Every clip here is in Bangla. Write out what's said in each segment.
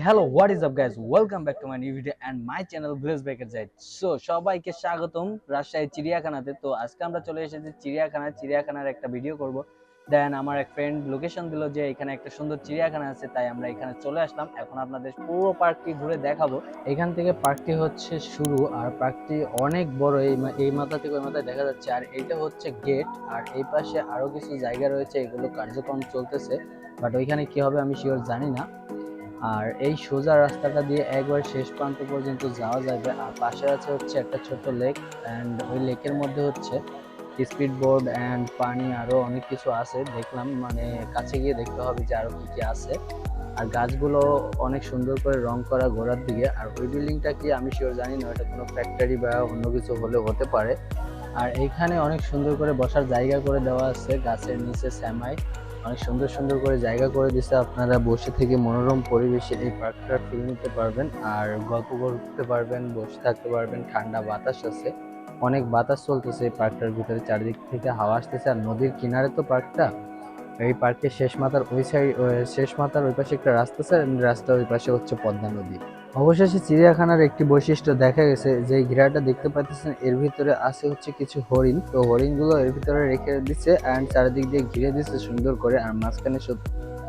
Hello what is up guys, welcome back to my new video and my channel village বেকার জাইড। সো সবাইকে স্বাগতম রাজশাহী চিড়িয়াখানাতে। তো আজকে আমরা চলে এসেছি চিড়িয়াখানার একটা ভিডিও করব। দেন আমার এক ফ্রেন্ড লোকেশন দিল যে এখানে একটা সুন্দর চিড়িয়াখানা আছে, তাই আমরা এখানে চলে আসলাম। এখন আপনাদের পুরো পার্কটি ঘুরে দেখাবো। এখান থেকে পার্কটি হচ্ছে শুরু, আর পার্কটি অনেক বড়। এই মাথা থেকে ওই মাথায় দেখা যাচ্ছে, আর এইটা হচ্ছে গেট। আর এই পাশে আরো কিছু জায়গা রয়েছে, এগুলো কার্যক্রম চলতেছে, বাট ওইখানে কি হবে আমি শিওর জানি না। আর এই সোজা রাস্তাটা দিয়ে একবার শেষ প্রান্ত পর্যন্ত যাওয়া যাবে। আর পাশে আছে হচ্ছে একটা ছোট লেক, অ্যান্ড ওই লেকের মধ্যে হচ্ছে স্পিড বোর্ড অ্যান্ড পানি আরো অনেক কিছু আছে। দেখলাম, মানে কাছে গিয়ে দেখতে হবে যে আরো কি কি আছে। আর গাছগুলো অনেক সুন্দর করে রং করা গোড়ার দিকে। আর ওই বিল্ডিংটা কি আমি শিওর জানি না, এটা কোনো ফ্যাক্টরি বা অন্য কিছু হলে হতে পারে। আর এইখানে অনেক সুন্দর করে বসার জায়গা করে দেওয়া আছে, গাছের নিচে শ্যামাই অনেক সুন্দর সুন্দর করে জায়গা করে দিচ্ছে। আপনারা বসে থেকে মনোরম পরিবেশে এই পার্কটা ফিল নিতে পারবেন, আর গল্প করতে পারবেন, বসে থাকতে পারবেন। ঠান্ডা বাতাস আছে, অনেক বাতাস চলতেছে এই পার্কটার ভিতরে, চারিদিক থেকে হাওয়া আসতেছে। আর নদীর কিনারে তো পার্কটা, এই পার্কের শেষ মাথার ওই পাশে একটা রাস্তা আছে, রাস্তার ওই পাশে হচ্ছে পদ্মা নদী। অবশেষে চিড়িয়াখানার একটি বৈশিষ্ট্য দেখা গেছে, যে ঘেরাটা দেখতে পাচ্ছেন এর ভিতরে আছে হচ্ছে কিছু হরিণ। তো হরিণগুলো এর ভিতরে রেখে দিচ্ছে অ্যান্ড চারিদিক দিয়ে ঘিরে দিচ্ছে সুন্দর করে। আর মাঝখানে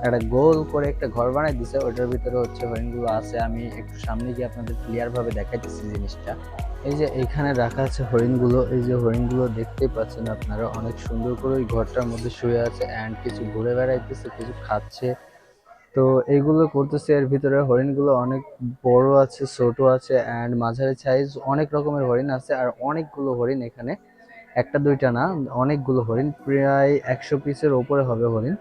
একটা গোল করে একটা ঘর বানাই দিছে, ওটার ভিতরে হচ্ছে হরিণগুলো আছে। আমি একটু সামনে গিয়ে আপনাদের ক্লিয়ার ভাবে দেখাইতেছি জিনিসটা। এই যে এইখানে রাখা আছে হরিণগুলো, এই যে হরিণগুলো দেখতেই পাচ্ছেন আপনারা, অনেক সুন্দর করে ওই ঘরটার মধ্যে শুয়ে আছে অ্যান্ড কিছু ঘুরে বেড়াইতেছে, কিছু খাচ্ছে। তো এইগুলো করতেছে। এর ভিতরে হরিণগুলো অনেক বড় আছে, ছোট আছে অ্যান্ড মাঝারি সাইজ, অনেক রকমের হরিণ আছে। আর অনেকগুলো হরিণ এখানে, একটা দুইটা না, অনেকগুলো হরিণ, প্রায় 100 পিসের ওপরে হবে হরিণ।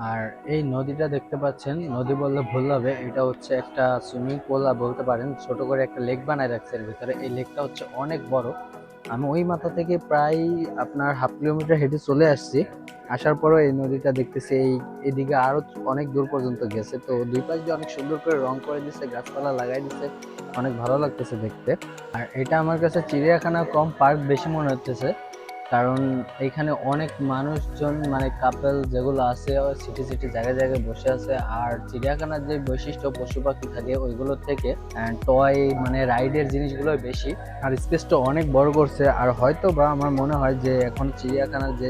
আর এই নদীটা দেখতে পাচ্ছেন, নদী বললে ভুল হবে, এটা হচ্ছে একটা সুইমিং পুল বলতে পারেন। ছোট করে একটা লেক বানায় রাখছে এর ভিতরে। এই লেকটা হচ্ছে অনেক বড়। আমি ওই মাথা থেকে প্রায় আপনার হাফ কিলোমিটার হেঁটে চলে আসছি। আসার পরও এই নদীটা দেখতেছি, এদিকে আরো অনেক দূর পর্যন্ত গেছে। তো দুই পাশ দিয়ে অনেক সুন্দর করে রং করে দিচ্ছে, গাছপালা লাগাই দিচ্ছে, অনেক ভালো লাগতেছে দেখতে। আর এটা আমার কাছে চিড়িয়াখানা কম পার্ক বেশি মনে হচ্ছে, কারণ এখানে অনেক মানুষজন, মানে কাপল যেগুলো আছে, সিটি সিটি জায়গায় জায়গায় বসে আছে। আর চিড়িয়াখানার যে বৈশিষ্ট্য, পশু পাখি থাকে ওইগুলোর থেকে টয়, মানে রাইডের জিনিসগুলো বেশি। আর স্পেসটা অনেক বড় করছে। আর হয়তো বা আমার মনে হয় যে এখন চিড়িয়াখানার যে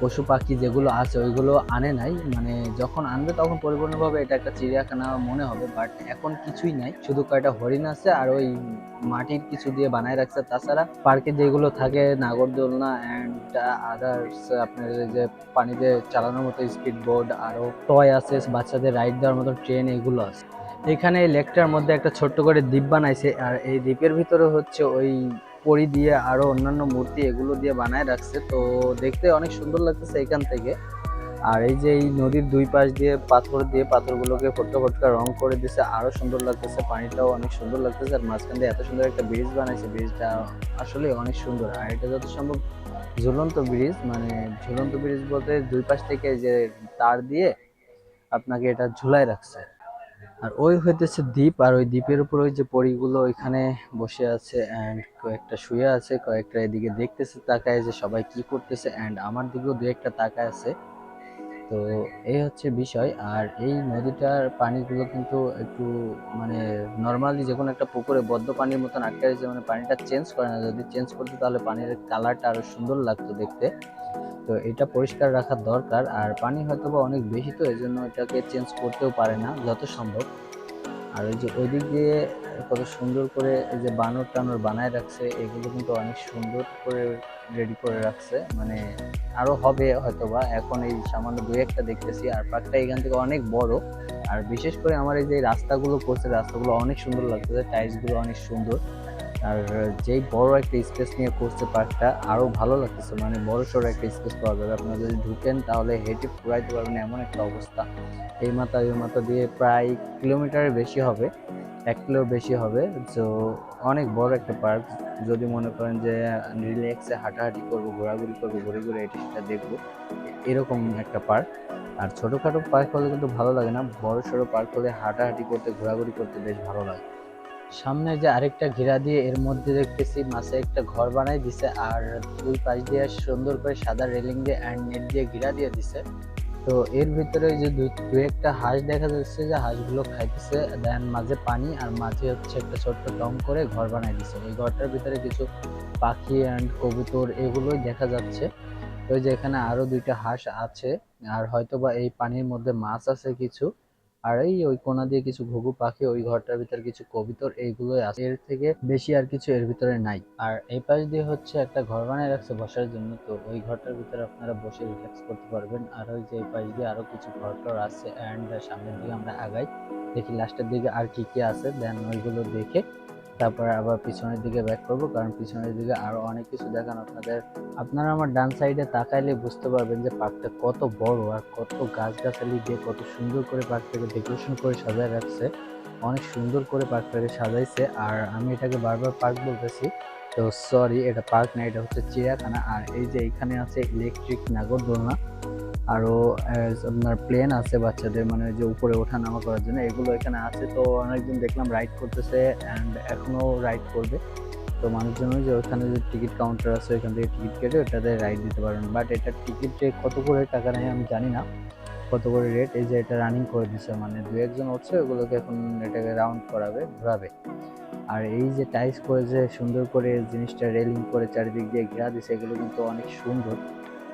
পশু পাখি যেগুলো আছে ওইগুলো আনে নাই, মানে যখন আনবে তখন পরিপূর্ণভাবে এটা একটা চিড়িয়াখানা মনে হবে। বাট এখন কিছুই নাই, শুধু কয়টা হরিণ আছে আর ওই মাটির কিছু দিয়ে বানায় রাখছে। তাছাড়া পার্কে যেগুলো থাকে নাগরদোলনা অ্যান্ড আদার্স, আপনার যে পানিতে চালানোর মতো স্পিড বোর্ড, আরো টয় আছে, বাচ্চাদের রাইড দেওয়ার মতো ট্রেন, এগুলো আছে। এখানে এই লেকটার মধ্যে একটা ছোট্ট করে দ্বীপ বানাইছে। আর এই দ্বীপের ভিতরে হচ্ছে ওই পরি দিয়ে আরো অন্যান্য মূর্তি এগুলো দিয়ে বানায় রাখছে। তো দেখতে অনেক সুন্দর লাগতেছে এখান থেকে। আর এই যে এই নদীর দুই পাশ দিয়ে পাথরগুলোকে ফটকা ফটকা রং করে দিছে, আরো সুন্দর লাগতেছে। পানিটাও অনেক সুন্দর লাগতেছে। আর মাঝখান দিয়ে এত সুন্দর একটা ব্রিজ বানাইছে, ব্রিজটা আসলে অনেক সুন্দর। আর এটা যত সম্ভব ঝুলন্ত ব্রিজ, মানে ঝুলন্ত ব্রিজ বলতে দুই পাশ থেকে যে তার দিয়ে আপনাকে এটা ঝুলাই রাখছে। আর ওই হইতেছে দ্বীপ, আর ওই দ্বীপের উপর ওই যে পরীগুলো ওইখানে বসে আছে অ্যান্ড কয়েকটা শুয়ে আছে, কয়েকটা এদিকে দেখতেছে তাকায় যে সবাই কি করতেছে, অ্যান্ড আমার দিকেও দু একটা তাকায় আছে। তো এই হচ্ছে বিষয়। আর এই নদীটার পানিগুলো কিন্তু একটু, মানে নর্মালি যে কোনো একটা পুকুরে বদ্ধ পানির মতন আটকে রয়েছে, মানে পানিটা চেঞ্জ করে না। যদি চেঞ্জ করতো তাহলে পানির কালারটা আরো সুন্দর লাগতো দেখতে। তো এটা পরিষ্কার রাখা দরকার। আর পানি হয়তো বা অনেক বেশি, তো এই জন্য এটাকে চেঞ্জ করতেও পারে না যত সম্ভব। আর ওই যে ওই দিক দিয়ে কত সুন্দর করে এই যে বানর টানর বানায় রাখছে, এগুলো কিন্তু অনেক সুন্দর করে রেডি করে রাখছে। মানে আরো হবে হয়তোবা, এখন এই সামান্য দুই একটা দেখতেছি। আর পার্কটা এখান থেকে অনেক বড়। আর বিশেষ করে আমার এই যে রাস্তাগুলো করছে, রাস্তাগুলো অনেক সুন্দর লাগতেছে, টাইলস গুলো অনেক সুন্দর। আর যেই বড় একটা স্পেস নিয়ে করছে পার্কটা, আরো ভালো লাগতেছে। মানে বড় সড়ো একটা স্পেস পাওয়া যাবে, আপনারা যদি ঢুকেন তাহলে হেঁটে পুরাইতে পারবেন, এমন একটা অবস্থা। এই মাথা ওই মাথা দিয়ে প্রায় কিলোমিটারের বেশি হবে, 1 কিলোর বেশি হবে। তো অনেক বড় একটা পার্ক। যদি মনে করেন যে রিল্যাক্সে হাঁটাহাঁটি করবো, ঘোরাঘুরি করবো, ঘুরে ঘুরে এটা সেটা দেখবো, এরকম একটা পার্ক। আর ছোটখাটো পার্ক হলে কিন্তু ভালো লাগে না, বড় সড়ো পার্ক হলে হাঁটাহাঁটি করতে, ঘোরাঘুরি করতে বেশ ভালো লাগে। সামনে যে আরেকটা ঘেরা দিয়ে এর মধ্যে দেখতেছি মাছে একটা ঘর বানাই দিছে। আর দুই পাশ দিয়ে সুন্দর করে সাদা রেলিং দিয়ে অ্যান্ড নেট দিয়ে ঘেরা দিয়ে দিছে। তো এর ভিতরে যে দুই একটা হাঁস দেখা যাচ্ছে যে হাঁসগুলো খাইতেছে, দেন মাঝে পানি আর মাঝে হচ্ছে একটা ছোট্ট টং করে ঘর বানাই দিচ্ছে। ওই ঘরটার ভিতরে কিছু পাখি অ্যান্ড কবুতর এগুলোই দেখা যাচ্ছে। তো যে এখানে আরো দুইটা হাঁস আছে, আর হয়তোবা এই পানির মধ্যে মাছ আছে কিছু, আর এই ওই কোনা দিয়ে কিছু ঘুঘু পাখি, ওই ঘরটার ভিতরে কিছু কবুতর, এইগুলোই আছে। এর থেকে বেশি আর কিছু এর ভিতরে নাই। আর এই পাশ দিয়ে হচ্ছে একটা ঘর বানায় রাখছে বসার জন্য, তো ওই ঘরটার ভিতরে আপনারা বসে রিল্যাক্স করতে পারবেন। আর ওই যে এই পাশ দিয়ে আরো কিছু ঘর টর আছে, অ্যান্ড সামনের দিকে আমরা আগাই, দেখি লাস্টের দিকে আর কি কি আছে, দেন ওইগুলো দেখে তারপরে আবার পিছনের দিকে ব্যাক করব, কারণ পিছনের দিকে আরো অনেক কিছু দেখান আপনাদের। আপনারা আমার ডান সাইডে তাকাইলে বুঝতে পারবেন যে পার্কটা কত বড় আর কত গাছগাছালি দিয়ে কত সুন্দর করে পার্কটাকে ডেকোরেশন করে সাজায় রাখছে। অনেক সুন্দর করে পার্কটাকে সাজাইছে। আর আমি এটাকে বারবার পার্ক বলতেছি, তো সরি, এটা পার্ক না, এটা হচ্ছে চিড়িয়াখানা। আর এই যে এখানে আছে ইলেকট্রিক নাগরদোলনা, আরো আপনার প্লেন আছে বাচ্চাদের, মানে যে উপরে ওঠা নামা করার জন্য, এগুলো এখানে আছে। তো অনেকজন দেখলাম রাইড করতেছে অ্যান্ড এখনো রাইড করবে। তো মানুষজন যে ওখানে যে টিকিট কাউন্টার আছে ওইখান থেকে টিকিট কেটে ওটাতে রাইড দিতে পারবেন। বাট এটার টিকিট কত করে টাকা নেয় আমি জানি না, কত করে রেট। এই যে এটা রানিং করে দিছে, মানে দু একজন উঠছে, ওগুলোকে এখন এটাকে রাউন্ড করাবে, ঘোরাবে। আর এই যে টাইলস করে যে সুন্দর করে জিনিসটা রেলিং করে চারিদিক দিয়ে ঘেরা দিছে, এগুলো কিন্তু অনেক সুন্দর।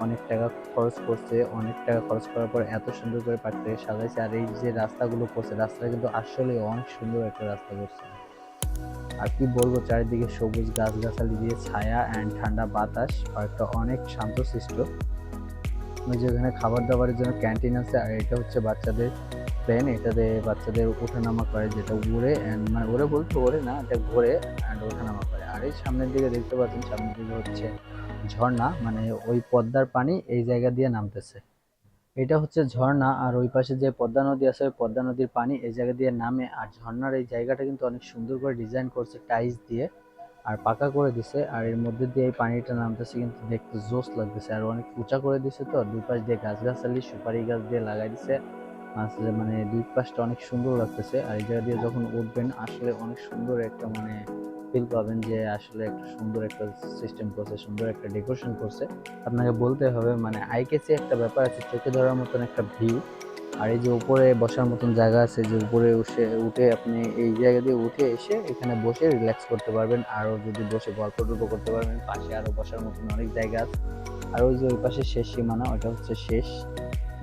অনেক টাকা খরচ করছে, অনেক টাকা খরচ করার পর এত সুন্দর করে পার্কটাকে সাজাইছে। আর এই যে রাস্তাগুলো করছে, রাস্তাটা কিন্তু আসলে অনেক সুন্দর একটা রাস্তা করছে। আর কি বলবো, চারিদিকে সবুজ গাছগাছালি দিয়ে ছায়া অ্যান্ড ঠান্ডা বাতাস, পার্কটা অনেক শান্তশিষ্ট। যেখানে খাবার দাবারের জন্য ক্যান্টিন আছে। আর এটা হচ্ছে বাচ্চাদের প্লেন, এটাতে বাচ্চাদের ওঠানামা করে, যেটা উড়ে অ্যান্ড মানে উড়ে বলতে ওড়ে না, এটা ঘোরে অ্যান্ড ওঠানামা করে। আর এই সামনের দিকে দেখতে পাচ্ছেন, সামনের দিকে হচ্ছে ঝর্ণা, মানে ওই পদ্মার পানি এই জায়গা দিয়ে নামতেছে, এটা হচ্ছে ঝর্ণা। আর ওই পাশে যে পদ্মা নদী আছে, ওই পদ্মা নদীর পানি এই জায়গা দিয়ে নামে। আর ঝর্ণার এই জায়গাটা কিন্তু অনেক সুন্দর করে ডিজাইন করছে টাইলস দিয়ে, আর পাকা করে দিছে। আর এর মধ্যে দিয়ে এই পানিটা নামতেছে, কিন্তু দেখতে জোস লাগতেছে। আর অনেক উঁচা করে দিছে, তো দুই পাশ দিয়ে গাছগাছালি সুপারি গাছ দিয়ে লাগাই দিছে, আসলে মানে দুই পাশটা অনেক সুন্দর লাগতেছে। আর এই জায়গা দিয়ে যখন উঠবেন আসলে অনেক সুন্দর একটা মানে ফিল পাবেন যে আসলে একটা সুন্দর একটা সিস্টেম করছে, সুন্দর একটা ডেকোরেশন করছে। আপনাকে বলতে হবে, মানে আই ক্যাচি একটা ব্যাপার আছে, চোখে ধরার মতন একটা ভিউ। আর এই যে উপরে বসার মতন জায়গা আছে, যে উপরে উঠে আপনি এই জায়গা দিয়ে উঠে এসে এখানে বসে রিল্যাক্স করতে পারবেন। আরও যদি বসে গল্প টল্প করতে পারবেন, পাশে আরও বসার মতন অনেক জায়গা আছে। আর ওই যে ওই পাশে শেষ সীমানা, ওইটা হচ্ছে শেষ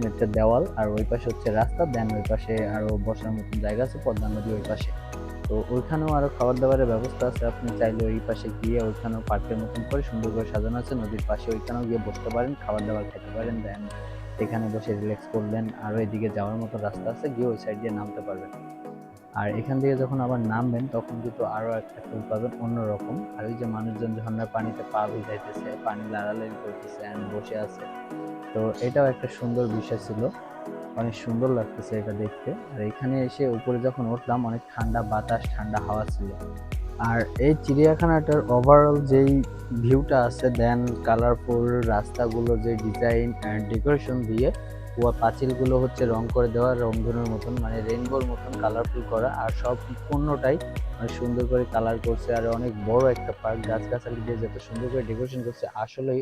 একটা দেওয়াল, আর ওই পাশে হচ্ছে রাস্তা, দেন ওই পাশে আরো বসার মতন জায়গা আছে, পদ্মা নদী ওই পাশে। তো ওইখানেও আরো খাবার দাবারের ব্যবস্থা আছে, আপনি চাইলে ওই পাশে গিয়ে ওইখানেও পার্কের মতন করে সুন্দর করে সাজানো আছে নদীর পাশে, ওইখানেও গিয়ে বসতে পারেন, খাবার দাবার খেতে পারেন, দেন এখানে বসে রিল্যাক্স করলেন। আর ওইদিকে যাওয়ার মতো রাস্তা আছে, গিয়ে ওই সাইড দিয়ে নামতে পারবেন। আর এখান থেকে যখন আবার নামবেন তখন কিন্তু আরো একটা ফিল পাবেন অন্যরকম। আর ওই যে মানুষজন ঝর্ণার পানিতে পা ভিজাইতেছে, পানি লাড়ালাড়ি করতেছে এন্ড বসে আছে, তো এটাও একটা সুন্দর বিষয় ছিল, অনেক সুন্দর লাগতেছে এটা দেখতে। আর এখানে এসে উপরে যখন উঠলাম, অনেক ঠান্ডা বাতাস, ঠান্ডা হাওয়া ছিল। আর এই চিড়িয়াখানাটার ওভারঅল যেই ভিউটা আছে, দেন কালারফুল রাস্তাগুলো, যে ডিজাইন অ্যান্ড ডেকোরেশন দিয়ে পাঁচিলগুলো হচ্ছে রং করে দেওয়া, রংধনুর মতন মানে রেইনবোর মতন কালারফুল করা, আর সব পণ্যটাই মানে সুন্দর করে কালার করছে। আর অনেক বড় একটা পার্ক, গাছগাছালি দিয়ে যত সুন্দর করে ডেকোরেশন করছে, আসলেই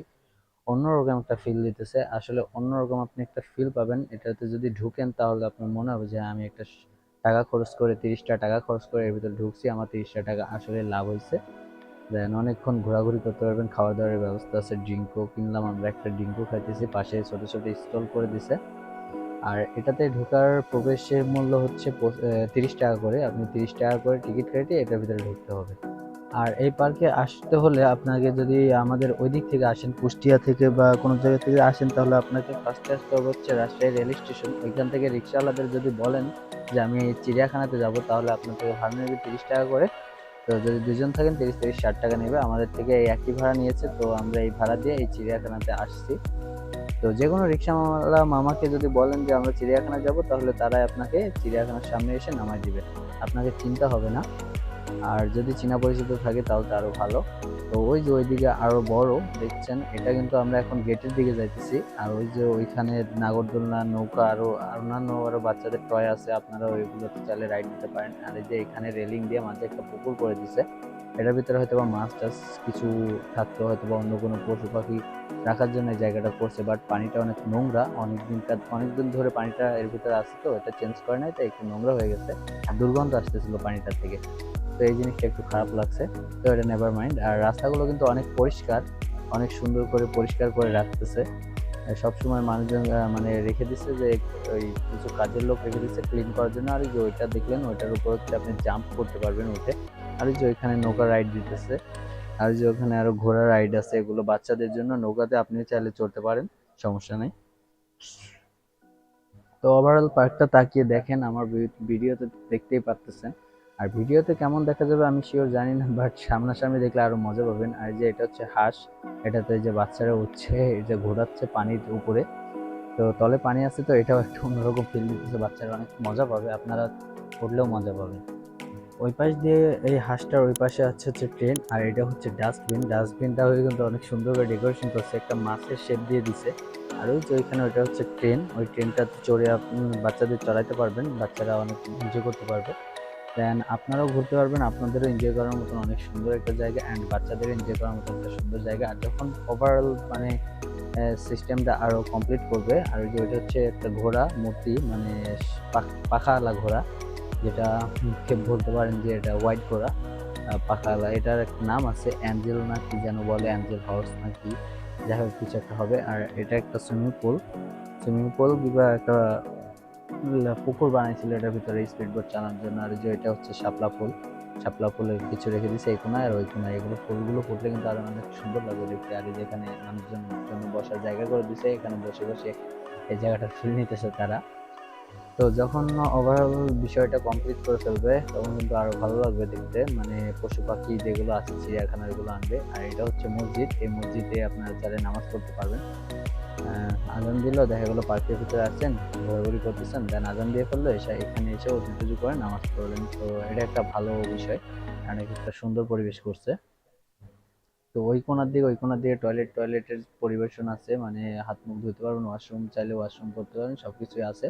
অন্যরকম একটা ফিল দিতেছে। আসলে অন্যরকম আপনি একটা ফিল পাবেন এটাতে যদি ঢুকেন, তাহলে আপনার মনে হবে যে আমি একটা টাকা খরচ করে, 30টা টাকা খরচ করে এর ভিতরে ঢুকছি, আমার 30টা টাকা আসলে লাভ হয়েছে। দেন অনেকক্ষণ ঘোরাঘুরি করতে পারবেন, খাওয়া দাওয়ার ব্যবস্থা আছে, ড্রিঙ্কও কিনলাম আমরা, একটা ড্রিঙ্কও খাইতেছি, পাশে ছোট ছোট স্টল করে দিছে। আর এটাতে ঢোকার প্রবেশের মূল্য হচ্ছে 30 টাকা করে, আপনি 30 টাকা করে টিকিট কেটে এটার ভিতরে ঢুকতে হবে। আর এই পার্কে আসতে হলে আপনাকে, যদি আমাদের ওই দিক থেকে আসেন, কুষ্টিয়া থেকে বা কোনো জায়গা থেকে আসেন, তাহলে আপনাকে ফার্স্টে আসতে হবে হচ্ছে রাজশাহী রেল স্টেশন। ওইখান থেকে রিক্সাওয়ালাদের যদি বলেন যে আমি চিড়িয়াখানাতে যাব, তাহলে আপনার থেকে ভাড়া নেবে 30 টাকা করে। তো যদি দুজন থাকেন, 30 30 60 টাকা নেবে, আমাদের থেকে এই একই ভাড়া নিয়েছে। তো আমরা এই ভাড়া দিয়ে এই চিড়িয়াখানাতে আসছি। তো যে কোনো রিক্সাওয়ালা মামাকে যদি বলেন যে আমরা চিড়িয়াখানা যাব, তাহলে তারাই আপনাকে চিড়িয়াখানার সামনে এসে নামাই দিবে, আপনাকে চিন্তা হবে না। আর যদি চীনা পরিচিত থাকে তাহলে তো আরো ভালো। তো ওই যে ওইদিকে আরো বড় দেখছেন, এটা কিন্তু আমরা এখন গেটের দিকে যাইতেছি। আর ওই যে ওইখানে নাগরদোলনা, নৌকা, আরো অন্যান্য আরো বাচ্চাদের টয় আছে, আপনারা ওইগুলোতে চাইলে রাইড দিতে পারেন। আর এই যে এখানে রেলিং দিয়ে মাঝে একটা পুকুর করে দিছে, এটার ভিতরে হয়তো বা মাছ টাছ কিছু থাকতো, হয়তো বা অন্য কোনো পশু পাখি রাখার জন্য এই জায়গাটা করছে। বাট পানিটা অনেক নোংরা, অনেকদিন ধরে পানিটা এর ভিতরে আছে, তো এটা চেঞ্জ করে নাই, তাই একটু নোংরা হয়ে গেছে আর দুর্গন্ধ আসতেছিল পানিটার থেকে। তো এই জিনিসটা একটু খারাপ লাগছে, তো এটা নেভার মাইন্ড। আর রাস্তাগুলো কিন্তু অনেক পরিষ্কার, অনেক সুন্দর করে পরিষ্কার করে রাখতেছে। সবসময় মানুষজন মানে রেখে দিচ্ছে যে ওই কিছু কাজের লোক রেখে দিচ্ছে ক্লিন করার জন্য। আর যে ওইটা দেখলেন, ওইটার উপর হচ্ছে আপনি জাম্প করতে পারবেন উঠে। আর যে ওইখানে নৌকা রাইড দিতেছে, আর যে ওখানে আরো ঘোড়া রাইড আছে, এগুলো বাচ্চাদের জন্য। নৌকাতে আপনি চাইলে চড়তে পারেন, সমস্যা নেই। তো ওভারঅল পার্কটা তাকিয়ে দেখেন, আমার ভিডিওতে দেখতেই পারতেছেন। আর ভিডিওতে কেমন দেখা যাবে আমি শিওর জানি না, বাট সামনাসামনি দেখলে আরো মজা পাবেন। আর যে এটা হচ্ছে হাঁস, এটাতে যে বাচ্চারা উঠছে, এই যে ঘোরাচ্ছে পানির উপরে, তো তলে পানি আছে, তো এটাও একটা অন্যরকম ফিল দিতেছে, বাচ্চারা অনেক মজা পাবে, আপনারা উঠলেও মজা পাবেন। ওই পাশ দিয়ে এই হাঁসটার ওই পাশে হচ্ছে ট্রেন, আর এটা হচ্ছে ডাস্টবিন। ডাস্টবিনটা হয়ে কিন্তু অনেক সুন্দর করে ডেকোরেশন করছে, একটা মাছের শেপ দিয়ে দিছে। আর ওই যে ওইখানে ওইটা হচ্ছে ট্রেন, ওই ট্রেনটাতে চড়ে আপনি বাচ্চাদের চড়াইতে পারবেন, বাচ্চারা অনেক এনজয় করতে পারবে। দেন আপনারাও ঘুরতে পারবেন, আপনাদেরও এনজয় করার মতন অনেক সুন্দর একটা জায়গা, অ্যান্ড বাচ্চাদের এনজয় করার মতন একটা সুন্দর জায়গা। আর যখন ওভারঅল মানে সিস্টেমটা আরও কমপ্লিট করবে, আর ওই যে ওইটা হচ্ছে একটা ঘোড়া মূর্তি, মানে পাখাওয়ালা ঘোড়া, যেটা বলতে পারেন যে এটা হোয়াইট ঘোড়া, পাখাওয়ালা। এটার একটা নাম আছে, অ্যাঞ্জেল না কি যেন বলে, অ্যাঞ্জেল হাউস না কি, যাই হোক কিছু একটা হবে। আর এটা একটা সুইমিং পুল কিংবা একটা পুকুর বানাইছিল এটার ভিতরে স্পিড বোট চালানোর জন্য। আর যে এটা হচ্ছে শাপলা ফুলের কিছু রেখে দিছে এই কোনায় আর ওই কোনায়। এগুলো ফুলগুলো ফুটলে কিন্তু আরো অনেক সুন্দর লাগবে দেখতে। আর যেখানে মানুষজন জন্য বসার জায়গা করে দিছে, এখানে বসে বসে এই জায়গাটার ফিল নিতেছে তারা। তো যখন ওভারঅল বিষয়টা কমপ্লিট করে ফেলবে, তখন কিন্তু আরো ভালো লাগবে দেখতে, মানে পশু পাখি যেগুলো আছে চিড়িয়াখানার এগুলো আনবে। আর এটা হচ্ছে মসজিদ, এই মসজিদে আপনারা চাইলে নামাজ পড়তে পারবেন। আজান দিল, দেখা গেলো পার্কের ভিতরে আসছেন, ঘোরাঘুরি করতেছেন, দেন আজান দিয়ে ফেললো, এখানে এসে উজু টুজু করে নামাজ পড়লেন। তো এটা একটা ভালো বিষয়, অনেক একটা সুন্দর পরিবেশ করছে। তো ওই কোণার দিকে টয়লেটের পরিবেশন আছে, মানে হাত মুখ ধুতে পারবেন, ওয়াশরুম চাইলে ওয়াশরুম করতে পারবেন, সবকিছুই আছে।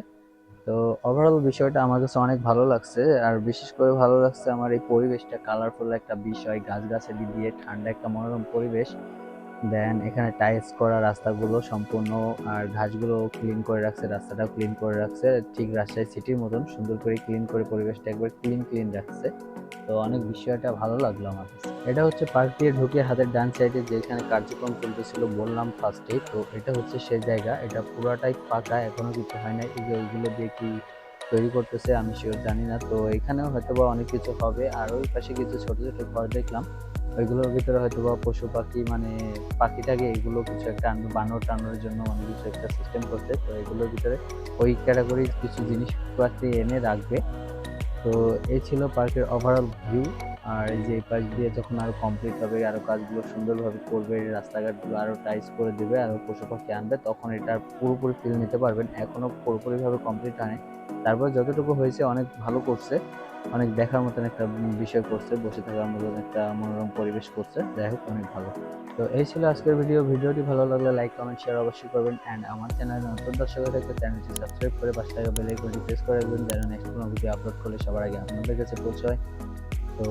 তো ওভারঅল বিষয়টা আমার কাছে অনেক ভালো লাগছে। আর বিশেষ করে ভালো লাগছে আমার এই পরিবেশটা, কালারফুল একটা বিষয়, গাছগাছালি দিয়ে ঠান্ডা একটা মনোরম পরিবেশ। দেন এখানে টাইলস করা রাস্তাগুলো সম্পূর্ণ, আর ঘাসগুলো ক্লিন করে রাখছে, রাস্তাটাও ক্লিন করে রাখছে, ঠিক রাজশাহী সিটির মতন সুন্দর করে ক্লিন করে পরিবেশটা একবার ক্লিন রাখছে। তো অনেক বিষয়টা ভালো লাগলো আমার কাছে। এটা হচ্ছে পার্ক দিয়ে ঢুকে হাতের ডান সাইডে যেখানে কার্যক্রম চলতেছিল বললাম ফার্স্টেই, তো এটা হচ্ছে সেই জায়গা। এটা পুরাটাই ফাঁকা, এখনো কিছু হয় নাই। এই যে ওইগুলো দিয়ে কি তৈরি করতেছে আমি শিওর জানি না। তো এখানেও হয়তো বা অনেক কিছু হবে। আর ওই পাশে কিছু ছোট ছোট ঘর দেখলাম, ওইগুলোর ভিতরে হয়তো বা পশু পাখি, মানে পাখিটাকে এগুলো কিছু একটা বানর টানোর জন্য মানে কিছু একটা সিস্টেম করছে। তো এগুলোর ভিতরে ওই ক্যাটাগরির কিছু জিনিসপাতি এনে রাখবে। তো এই ছিল পার্কের ওভারঅল ভিউ। আর এই যে এই পাশ দিয়ে যখন আরো কমপ্লিট হবে, আরো কাজগুলো সুন্দরভাবে করবে, রাস্তাঘাটগুলো আরো টাইস করে দেবে, আরো পশু পাখি আনবে, তখন এটার পুরোপুরি ফিল নিতে পারবেন। এখনো পুরোপুরিভাবে কমপ্লিট হয়নি, তারপর যতটুকু হয়েছে অনেক ভালো করছে, অনেক দেখার মতন একটা বিষয় করছে, বসে থাকার মতন একটা মনোরম পরিবেশ করছে। যাই হোক অনেক ভালো। তো এই ছিল আজকের ভিডিওটি ভালো লাগলে লাইক কমেন্ট শেয়ার অবশ্যই করবেন। অ্যান্ড আমার চ্যানেলে নতুন দর্শক হয়ে থাকলে চ্যানেলটি সাবস্ক্রাইব করে পাশে থাকা বেল আইকনটি প্রেস করে রাখবেন, যেন নেক্সট কোনো ভিডিও আপলোড করলে সবার আগে আপনাদের কাছে পৌঁছায়। তো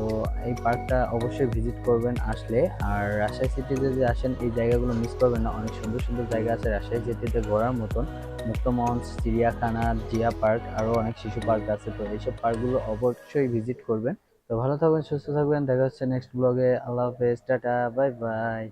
এই পার্কটা অবশ্যই ভিজিট করবেন আসলে। আর রাজশাহী সিটিতে যদি আসেন, এই জায়গাগুলো মিস করবেন না, অনেক সুন্দর সুন্দর জায়গা আছে রাজশাহী সিটিতে ঘোরার মতন। মুক্তমঞ্চ, চিড়িয়াখানা, জিয়া পার্ক, আরও অনেক শিশু পার্ক আছে। তো এইসব পার্কগুলো অবশ্যই ভিজিট করবেন। তো ভালো থাকবেন, সুস্থ থাকবেন, দেখা হচ্ছে নেক্সট ব্লগে। আল্লাহ হাফেজ, টাটা, বাই বাই।